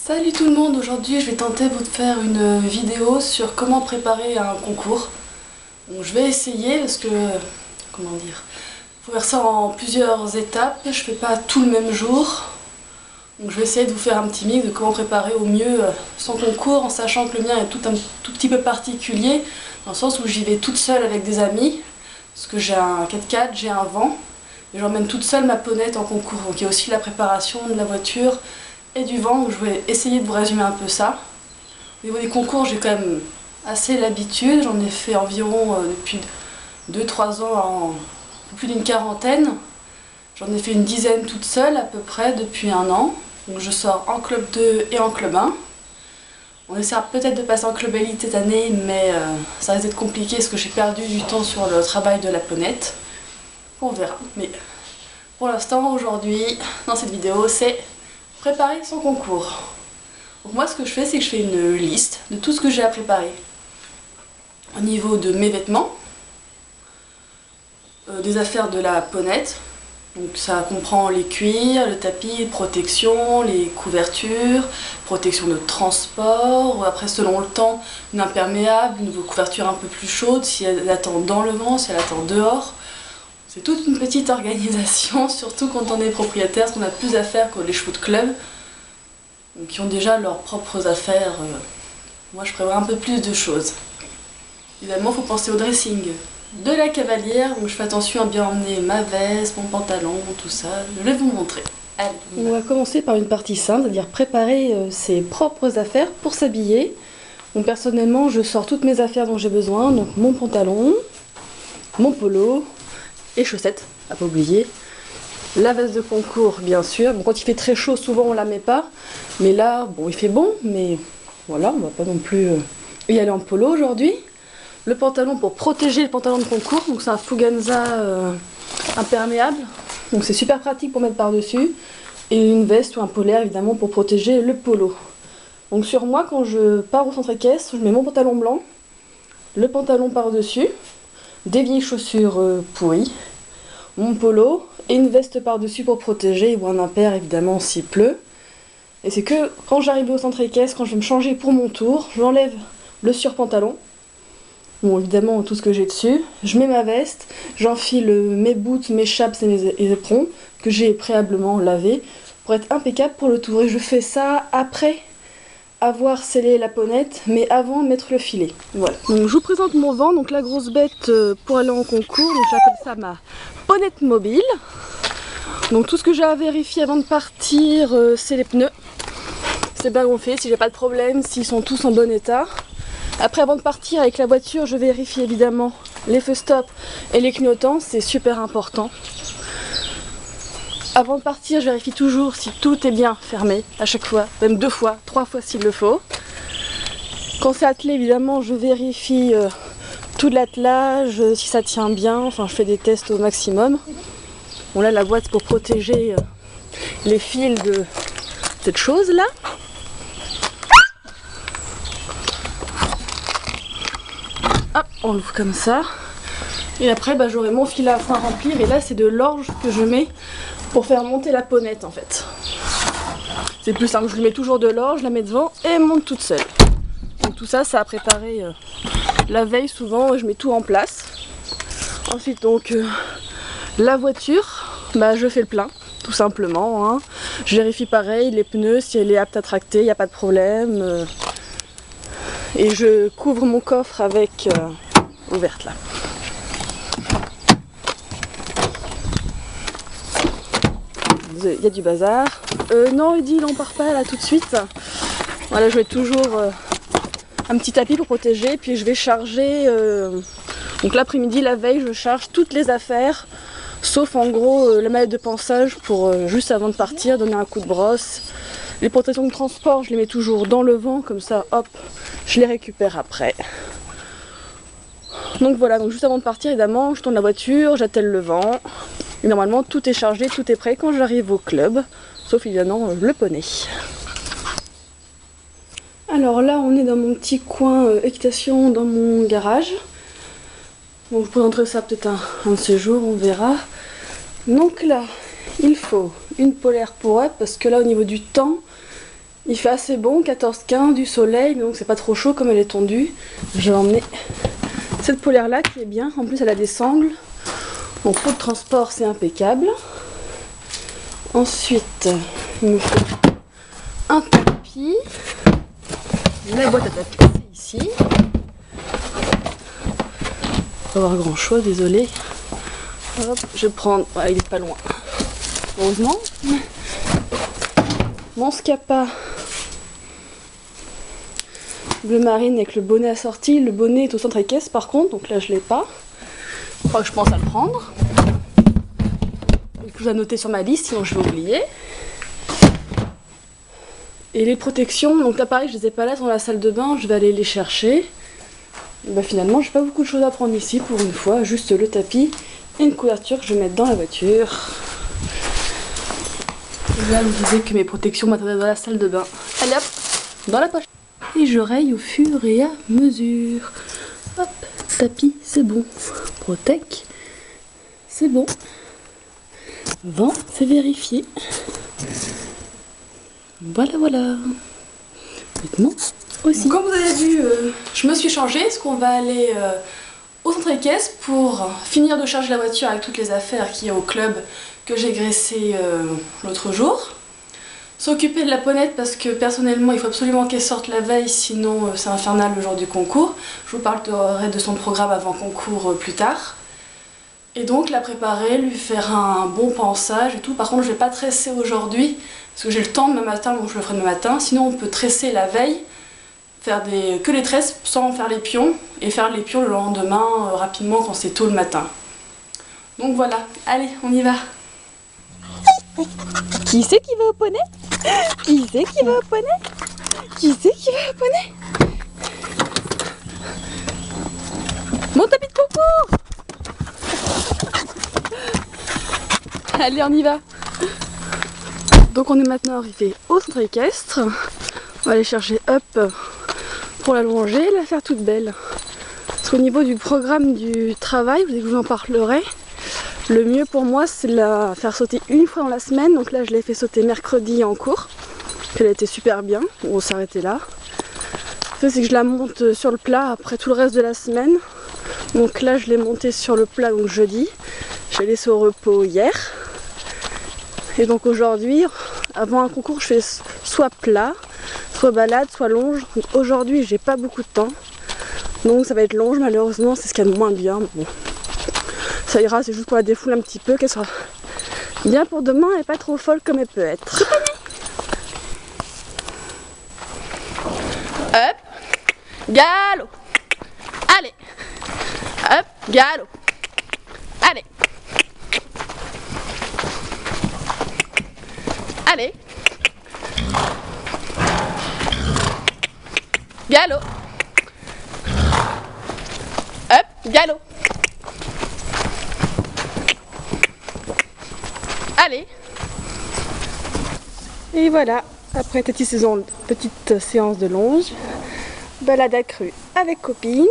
Salut tout le monde, aujourd'hui je vais tenter de vous faire une vidéo sur comment préparer un concours. Donc, je vais essayer parce que, comment dire, faut faire ça en plusieurs étapes, je fais pas tout le même jour. Donc je vais essayer de vous faire un petit mix de comment préparer au mieux son concours en sachant que le mien est tout petit peu particulier dans le sens où j'y vais toute seule avec des amis parce que j'ai un 4x4, j'ai un vent et j'emmène toute seule ma ponette en concours. Donc il y a aussi la préparation de la voiture et du vent, donc je vais essayer de vous résumer un peu ça. Au niveau des concours, j'ai quand même assez l'habitude, j'en ai fait environ depuis 2-3 ans, en plus d'une quarantaine. J'en ai fait une dizaine toute seule à peu près depuis un an. Donc je sors en club 2 et en club 1. On essaiera peut-être de passer en club élite cette année, mais ça risque d'être compliqué parce que j'ai perdu du temps sur le travail de la ponette. On verra. Mais pour l'instant, aujourd'hui, dans cette vidéo, c'est préparer son concours. Donc moi, ce que je fais, c'est que je fais une liste de tout ce que j'ai à préparer. Au niveau de mes vêtements, des affaires de la ponette. Donc ça comprend les cuirs, le tapis, protection, les couvertures, protection de transport, ou après selon le temps, une imperméable, une couverture un peu plus chaude, si elle attend dans le vent, si elle attend dehors. C'est toute une petite organisation, surtout quand on est propriétaire, parce qu'on a plus à faire que les chevaux de club, donc qui ont déjà leurs propres affaires. Moi je prévois un peu plus de choses. Évidemment, il faut penser au dressing de la cavalière, donc je fais attention à bien emmener ma veste, mon pantalon, tout ça. Je vais vous montrer. Allez, on va commencer par une partie simple, c'est-à-dire préparer ses propres affaires pour s'habiller. Donc personnellement, je sors toutes mes affaires dont j'ai besoin, donc mon pantalon, mon polo et chaussettes, à pas oublier. La veste de concours, bien sûr. Bon, quand il fait très chaud, souvent on la met pas, mais là, bon, il fait bon, mais voilà, on va pas non plus y aller en polo aujourd'hui. Le pantalon pour protéger le pantalon de concours, donc c'est un Fuganza imperméable, donc c'est super pratique pour mettre par-dessus, et une veste ou un polaire évidemment pour protéger le polo. Donc sur moi, quand je pars au centre équestre, je mets mon pantalon blanc, le pantalon par-dessus, des vieilles chaussures pourries, mon polo et une veste par-dessus pour protéger, ou un impair évidemment s'il pleut. Et c'est que quand j'arrive au centre équestre, quand je vais me changer pour mon tour, j'enlève le surpantalon. Bon, évidemment, tout ce que j'ai dessus. Je mets ma veste, j'enfile mes boots, mes chaps et mes éperons que j'ai préalablement lavés pour être impeccable pour le tour. Et je fais ça après avoir scellé la ponette, mais avant de mettre le filet. Voilà. Donc je vous présente mon vent, donc la grosse bête pour aller en concours. Donc j'appelle ça ma ponette mobile. Donc tout ce que j'ai à vérifier avant de partir, c'est les pneus. C'est bien gonflé, si j'ai pas de problème, s'ils sont tous en bon état. Après, avant de partir avec la voiture, je vérifie évidemment les feux stop et les clignotants, c'est super important. Avant de partir, je vérifie toujours si tout est bien fermé, à chaque fois, même 2 fois, 3 fois s'il le faut. Quand c'est attelé, évidemment, je vérifie tout l'attelage, si ça tient bien, enfin je fais des tests au maximum. Bon là, la boîte c'est pour protéger les fils de cette chose là. Hop, on l'ouvre comme ça. Et après, j'aurai mon fil à foin à remplir. Et là, c'est de l'orge que je mets pour faire monter la ponette en fait. C'est plus simple, je lui mets toujours de l'orge, je la mets devant et elle monte toute seule. Donc tout ça, ça a préparé la veille souvent et je mets tout en place. Ensuite, donc, la voiture, je fais le plein, tout simplement. Hein. Je vérifie pareil, les pneus, si elle est apte à tracter, il n'y a pas de problème. Et je couvre mon coffre avec ouverte là. Il y a du bazar. Non, Edil, on part pas là tout de suite. Voilà, je mets toujours un petit tapis pour protéger. Puis je vais charger. Donc l'après-midi, la veille, je charge toutes les affaires. Sauf en gros la mallette de pansage pour juste avant de partir, donner un coup de brosse. Les protections de transport, je les mets toujours dans le vent, comme ça, hop, je les récupère après. Donc voilà, donc juste avant de partir, évidemment, je tourne la voiture, j'attelle le vent. Et normalement, tout est chargé, tout est prêt quand j'arrive au club, sauf évidemment le poney. Alors là, on est dans mon petit coin équitation dans mon garage. Donc je présenterai ça peut-être un de ces jours, on verra. Donc là, il faut une polaire pour eux, parce que là, au niveau du temps, Il fait assez bon, 14-15, du soleil, donc c'est pas trop chaud comme elle est tondue. Je vais emmener cette polaire là qui est bien, en plus elle a des sangles. Donc pour le transport c'est impeccable. Ensuite, il me faut un tapis. La boîte à tapis c'est ici. Pas avoir grand chose, désolé. Hop, je vais prendre. Voilà, il est pas loin. Heureusement. Mon Scapa bleu marine avec le bonnet assorti. Le bonnet est au centre équestre par contre, donc là je l'ai pas. Je crois que je pense à le prendre. Je dois noter sur ma liste, sinon je vais oublier. Et les protections, donc là pareil, je les ai pas là dans la salle de bain, je vais aller les chercher. Et bah finalement, j'ai pas beaucoup de choses à prendre ici pour une fois, juste le tapis et une couverture que je vais mettre dans la voiture. Et là, je me disais que mes protections m'attendaient dans la salle de bain. Allez hop, dans la poche. Et je raye au fur et à mesure. Hop, tapis, c'est bon. Protec, c'est bon. Vent, c'est vérifié. Voilà. Vêtements aussi. Comme vous avez vu, je me suis changée parce qu'on va aller au centre équestre pour finir de charger la voiture avec toutes les affaires qu'il y a au club que j'ai graissé l'autre jour. S'occuper de la ponette parce que personnellement il faut absolument qu'elle sorte la veille, sinon c'est infernal le jour du concours. Je vous parlerai de son programme avant concours plus tard. Et donc la préparer, lui faire un bon pansage et tout. Par contre je vais pas tresser aujourd'hui parce que j'ai le temps demain matin, donc je le ferai demain matin. Sinon on peut tresser la veille, faire que les tresses sans faire les pions et faire les pions le lendemain rapidement quand c'est tôt le matin. Donc voilà, allez on y va. Qui c'est qui va au poney? Qui c'est qui va au poney? Qui c'est qui va au poney? Mon tapis de concours! Allez, on y va. Donc on est maintenant arrivé au centre équestre. On va aller chercher Up pour la longer et la faire toute belle. Parce qu'au niveau du programme du travail, je vous en parlerai. Le mieux pour moi, c'est de la faire sauter une fois dans la semaine. Donc là, je l'ai fait sauter mercredi en cours. Elle a été super bien. On s'est arrêté là. Le fait, c'est que je la monte sur le plat après tout le reste de la semaine. Donc là, je l'ai montée sur le plat donc jeudi. Je l'ai laissée au repos hier. Et donc aujourd'hui, avant un concours, je fais soit plat, soit balade, soit longe. Donc aujourd'hui, j'ai pas beaucoup de temps. Donc ça va être longe, malheureusement, c'est ce qu'il y a de moins bien. Bon. Ça ira, c'est juste pour la défouler un petit peu, qu'elle soit bien pour demain et pas trop folle comme elle peut être. Hop, galop. Allez. Hop, galop. Allez. Allez. Galop. Hop, galop. Allez. Et voilà, après petite séance de longe, balade accrue avec copine,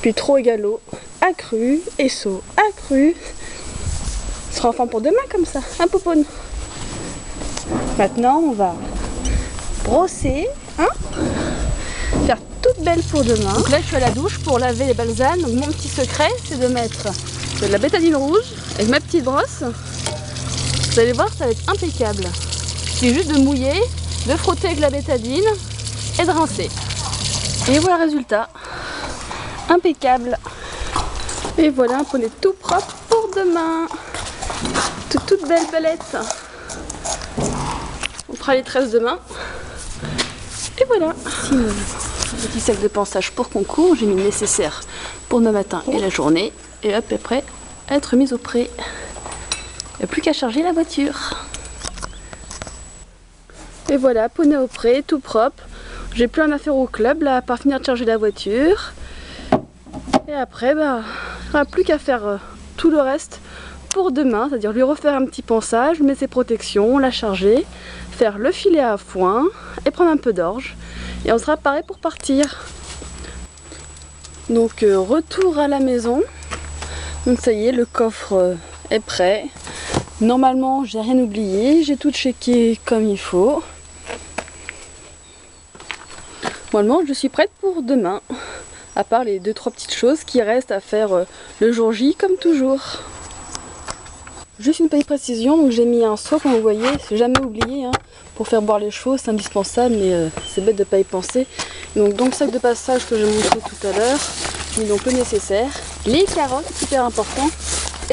puis trot et galop accru et saut accru. Ce sera enfin pour demain comme ça, un popone. Maintenant on va brosser, hein, faire toute belle pour demain. Donc là je suis à la douche pour laver les balsanes. Donc mon petit secret c'est de mettre de la bétadine rouge avec ma petite brosse. Vous allez voir, ça va être impeccable. Il suffit juste de mouiller, de frotter avec la bétadine et de rincer. Et voilà le résultat. Impeccable. Et voilà un poney tout propre pour demain. Toute belle belette. On fera les tresses demain. Et voilà. Ici, mon petit sac de pansage pour concours. J'ai mis le nécessaire pour demain matin et la journée. Et hop, après, être mise au pré. Il n'y a plus qu'à charger la voiture. Et voilà, poney au pré, tout propre. J'ai plus rien à faire au club là, à part finir de charger la voiture. Et après, bah, il n'y aura plus qu'à faire tout le reste pour demain, c'est-à-dire lui refaire un petit pansage, mettre ses protections, la charger, faire le filet à foin et prendre un peu d'orge. Et on sera paré pour partir. Donc retour à la maison. Donc ça y est, le coffre est prêt. Normalement, j'ai rien oublié, j'ai tout checké comme il faut. Normalement, je suis prête pour demain. À part les 2-3 petites choses qui restent à faire le jour J comme toujours. Juste une petite précision, donc j'ai mis un seau comme vous voyez, c'est jamais oublié hein, pour faire boire les chevaux, c'est indispensable mais c'est bête de ne pas y penser. Donc dans le sac de passage que j'ai montré tout à l'heure, j'ai mis donc le nécessaire, les carottes, super important,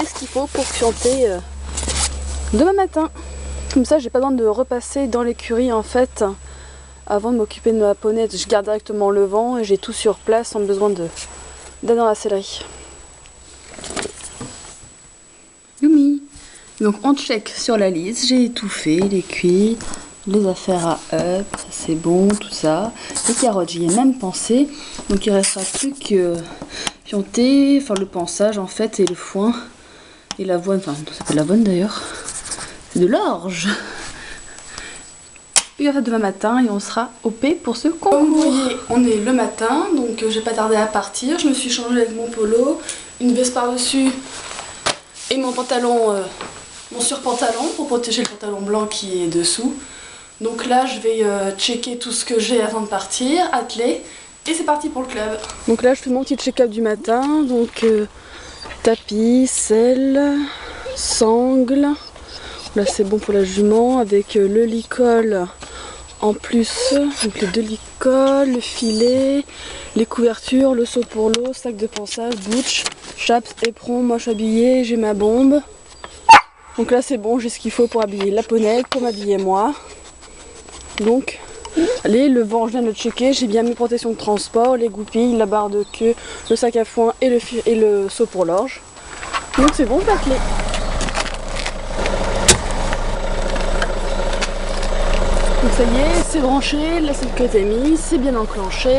et ce qu'il faut pour fianter demain matin. Comme ça j'ai pas besoin de repasser dans l'écurie en fait avant de m'occuper de ma ponette, je garde directement le vent et j'ai tout sur place sans besoin d'aller dans la sellerie. Yumi. Donc on check sur la liste, j'ai étouffé les cuits, les affaires à up, ça c'est bon, tout ça. Les carottes, j'y ai même pensé. Donc il restera plus que fianter, faire le pansage en fait et le foin et l'avoine, enfin ça s'appelle l'avoine d'ailleurs. C'est de l'orge. Et ça demain matin et on sera OP pour ce concours. Comme vous voyez, on est le matin, donc j'ai pas tardé à partir. Je me suis changée avec mon polo, une veste par-dessus et mon pantalon, mon surpantalon pour protéger le pantalon blanc qui est dessous. Donc là, je vais checker tout ce que j'ai avant de partir, atteler, et c'est parti pour le club. Donc là, je fais mon petit check-up du matin, donc tapis, selle, sangle. Là, c'est bon pour la jument avec le licol en plus, donc les 2 licols, le filet, les couvertures, le seau pour l'eau, sac de pansage, bouche, chape, éperon, moche habillée, j'ai ma bombe. Donc là c'est bon, j'ai ce qu'il faut pour habiller la ponette, pour m'habiller moi. Donc, allez, le vent je viens de le checker, j'ai bien mes protections de transport, les goupilles, la barre de queue, le sac à foin et le seau pour l'orge. Donc c'est bon, la clé. Donc ça y est, c'est branché, la sécurité est mise, c'est bien enclenché.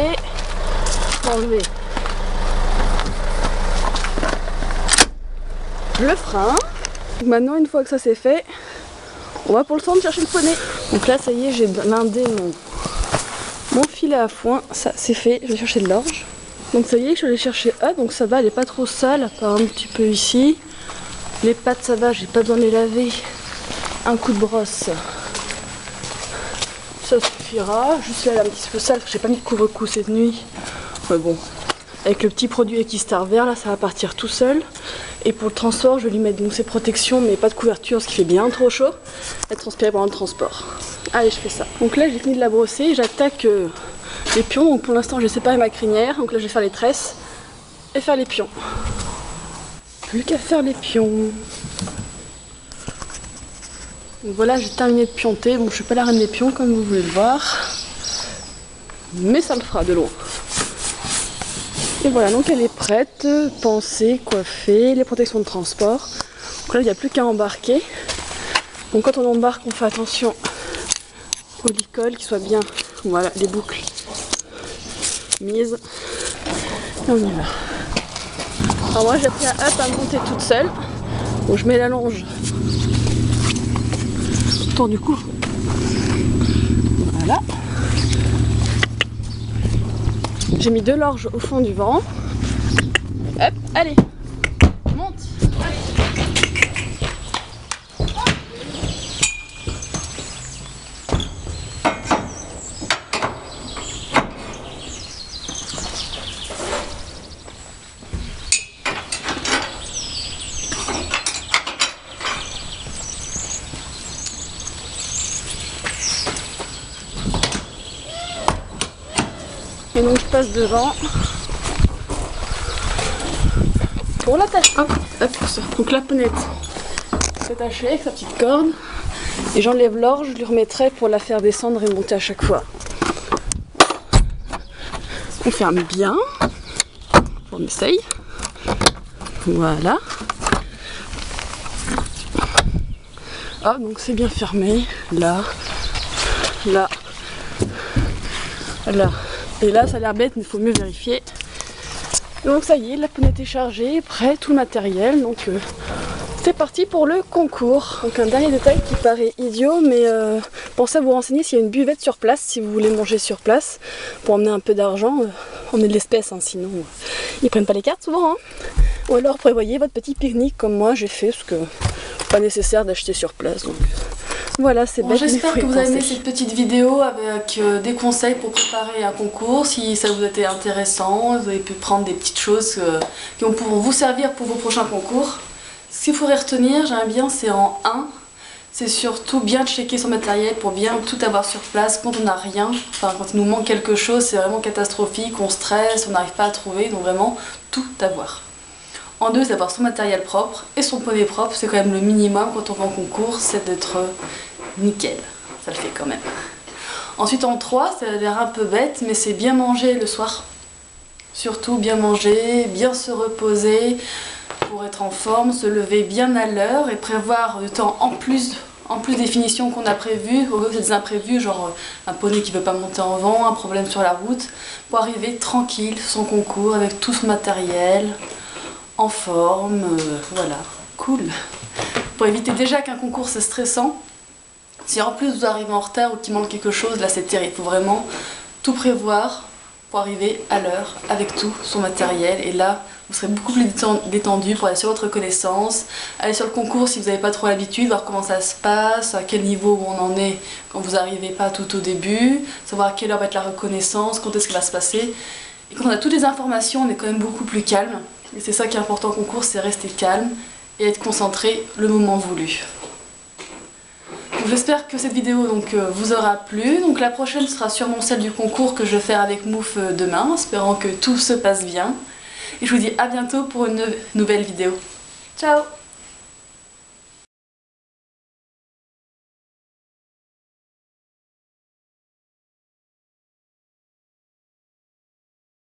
On va enlever le frein. Donc maintenant, une fois que ça c'est fait, on va pour le centre chercher le poney. Donc là, ça y est, j'ai blindé mon filet à foin. Ça c'est fait, je vais chercher de l'orge. Donc ça y est, je suis allée chercher donc ça va, elle est pas trop sale, à part un petit peu ici. Les pattes, ça va, j'ai pas besoin de les laver. Un coup de brosse. Ça suffira, juste là elle est un petit peu sale, j'ai pas mis de couvre-cou cette nuit. Mais bon, avec le petit produit Equistar vert là, ça va partir tout seul. Et pour le transport, je vais lui mettre donc ses protections, mais pas de couverture, ce qui fait bien trop chaud. Elle transpire pendant le transport. Allez, je fais ça. Donc là, j'ai fini de la brosser, j'attaque les pions. Donc pour l'instant, j'ai séparé ma crinière. Donc là, je vais faire les tresses et faire les pions. Plus qu'à faire les pions. Donc voilà, j'ai terminé de pionter. Bon, je suis pas la reine des pions comme vous voulez le voir, mais ça le fera de loin. Et voilà, donc elle est prête, pensée, coiffée, les protections de transport. Donc là, il n'y a plus qu'à embarquer. Donc quand on embarque, on fait attention au licol, qu'il soit bien, voilà, les boucles mises. Et on y va. Alors moi, j'ai appris à monter toute seule. Donc je mets la longe autour du cou. Voilà. J'ai mis 2 l'orge au fond du vent. Hop, allez, monte. Et donc je passe devant pour l'attacher. Hop, hop, pour ça. Donc la ponette est attachée avec sa petite corde. Et j'enlève l'orge, je lui remettrai pour la faire descendre et monter à chaque fois. On ferme bien. On essaye. Voilà. Ah, donc c'est bien fermé. Là, là, là. Et là, ça a l'air bête, mais il faut mieux vérifier. Donc ça y est, la ponette est chargée, prêt, tout le matériel. Donc c'est parti pour le concours. Donc un dernier détail qui paraît idiot, mais pensez à vous renseigner s'il y a une buvette sur place, si vous voulez manger sur place, pour emmener un peu d'argent. Emmener de l'espèce, hein, sinon ils prennent pas les cartes souvent. Hein. Ou alors prévoyez votre petit pique-nique comme moi j'ai fait, parce que pas nécessaire d'acheter sur place. Donc Voilà, c'est Bon, bête. j'espère que vous avez aimé penser. cette petite vidéo avec des conseils pour préparer un concours. Si ça vous a été intéressant, vous avez pu prendre des petites choses qui vont pouvoir vous servir pour vos prochains concours. Ce qu'il faudrait retenir, j'aime bien, c'est en 1. C'est surtout bien checker son matériel pour bien tout avoir sur place quand on n'a rien. Enfin, quand il nous manque quelque chose, c'est vraiment catastrophique, on stresse, on n'arrive pas à trouver, donc vraiment tout avoir. En 2, c'est d'avoir son matériel propre et son poney propre, c'est quand même le minimum quand on va en concours, c'est d'être nickel. Ça le fait quand même. Ensuite, en 3, ça a l'air un peu bête, mais c'est bien manger le soir. Surtout bien manger, bien se reposer pour être en forme, se lever bien à l'heure et prévoir du temps en plus des finitions qu'on a prévues, au lieu que des imprévus, genre un poney qui ne veut pas monter en vent, un problème sur la route, pour arriver tranquille, son concours, avec tout son matériel, en forme, voilà, cool. Pour éviter déjà qu'un concours c'est stressant, si en plus vous arrivez en retard ou qu'il manque quelque chose, là c'est terrible, il faut vraiment tout prévoir pour arriver à l'heure avec tout son matériel et là vous serez beaucoup plus détendu pour aller sur votre connaissance, aller sur le concours si vous n'avez pas trop l'habitude, voir comment ça se passe, à quel niveau on en est quand vous n'arrivez pas tout au début, savoir à quelle heure va être la reconnaissance, quand est-ce qu'il va se passer. Et quand on a toutes les informations, on est quand même beaucoup plus calme. Et c'est ça qui est important au concours, c'est rester calme et être concentré le moment voulu. J'espère que cette vidéo vous aura plu. Donc la prochaine sera sûrement celle du concours que je vais faire avec Mouf demain, espérant que tout se passe bien. Et je vous dis à bientôt pour une nouvelle vidéo. Ciao!